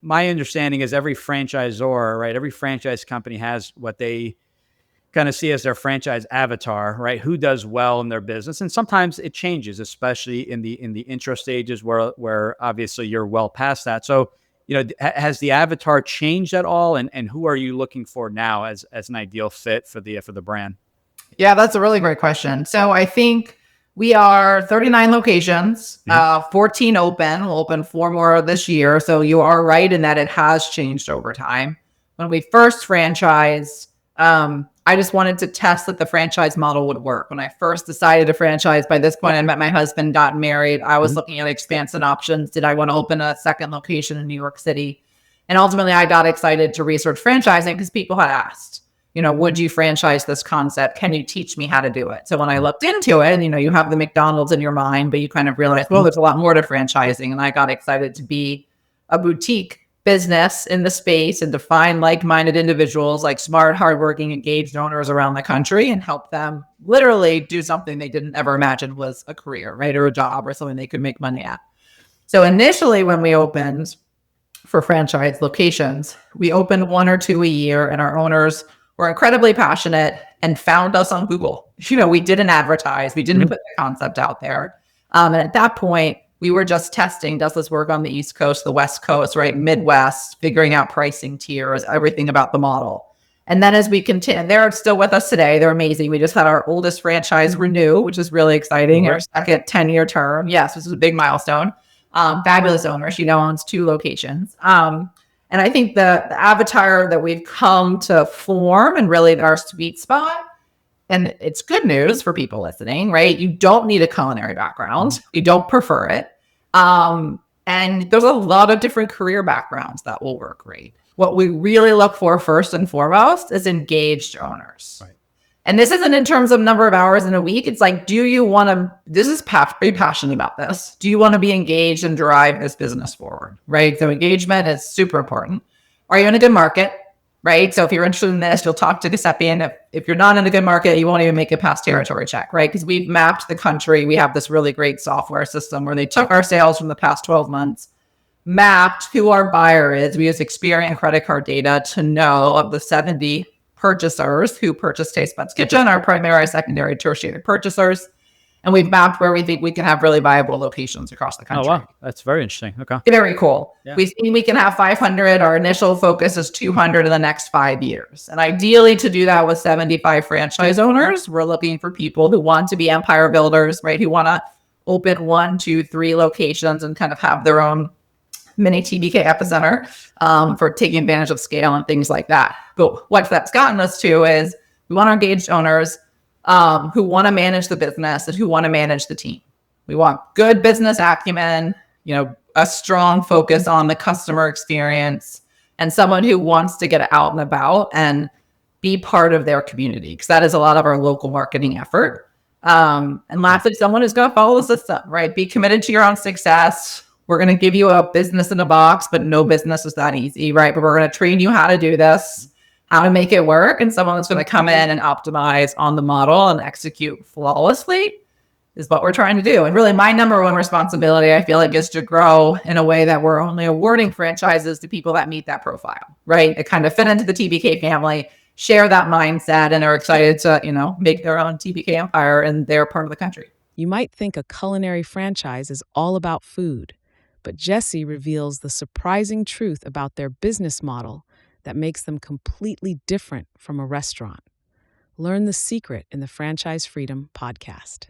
my understanding is every franchisor, right? Every franchise company has what they kind of see as their franchise avatar, right? Who does well in their business, and sometimes it changes, especially in the intro stages where obviously you're well past that. So, has the avatar changed at all, and who are you looking for now as an ideal fit for the brand? Yeah, that's a really great question. So I think we are 39 locations, 14 open. We'll open 4 more this year. So you are right in that it has changed over time. When we first franchised, I just wanted to test that the franchise model would work. When I first decided to franchise, by this point, I met my husband, got married. I was looking at expansion options. Did I want to open a second location in New York City? And ultimately, I got excited to research franchising because people had asked, would you franchise this concept? Can you teach me how to do it? So when I looked into it, and, you have the McDonald's in your mind, but you kind of realize, well, there's a lot more to franchising. And I got excited to be a boutique business in the space and to find like-minded individuals, like smart, hardworking, engaged owners around the country, and help them literally do something they didn't ever imagine was a career, right? Or a job or something they could make money at. So initially when we opened for franchise locations, we opened 1 or 2 a year, and our owners were incredibly passionate and found us on Google. We didn't advertise. We didn't put the concept out there. And at that point, we were just testing, does this work on the East Coast, the West Coast, right? Midwest, figuring out pricing tiers, everything about the model. And then as we continue, they're still with us today. They're amazing. We just had our oldest franchise renew, which is really exciting. Our second 10-year term. Yes, this is a big milestone. Fabulous owner. She now owns 2 locations. And I think the avatar that we've come to form and really our sweet spot, and it's good news for people listening, right? You don't need a culinary background. You don't prefer it. And there's a lot of different career backgrounds that will work great. What we really look for first and foremost is engaged owners. Right. And this isn't in terms of number of hours in a week. It's like, do you want to, are you passionate about this? Do you want to be engaged and drive this business forward, right? So engagement is super important. Are you in a good market, right? So if you're interested in this, you'll talk to Giuseppe. And if you're not in a good market, you won't even make it past territory check, right? Because we've mapped the country. We have this really great software system where they took our sales from the past 12 months, mapped who our buyer is. We use Experian credit card data to know of the 70 purchasers who purchase Taste Buds Kitchen, our primary, secondary, tertiary purchasers. And we've mapped where we think we can have really viable locations across the country. Oh, wow. That's very interesting. Okay. Very cool. Yeah. We've seen we can have 500. Our initial focus is 200 in the next 5 years. And ideally to do that with 75 franchise owners, we're looking for people who want to be empire builders, right? Who want to open 1, 2, 3 locations and kind of have their own mini TBK epicenter for taking advantage of scale and things like that. But what that's gotten us to is we want our engaged owners who want to manage the business and who want to manage the team. We want good business acumen, a strong focus on the customer experience, and someone who wants to get out and about and be part of their community, because that is a lot of our local marketing effort. And lastly, someone who's going to follow the system, right? Be committed to your own success. We're going to give you a business in a box, but no business is that easy, right? But we're going to train you how to do this, how to make it work. And someone that's going to come in and optimize on the model and execute flawlessly is what we're trying to do. And really my number one responsibility, I feel like, is to grow in a way that we're only awarding franchises to people that meet that profile, right? It kind of fit into the TBK family, share that mindset, and are excited to, make their own TBK empire in their part of the country. You might think a culinary franchise is all about food, but Jessie reveals the surprising truth about their business model that makes them completely different from a restaurant. Learn the secret in the Franchise Freedom podcast.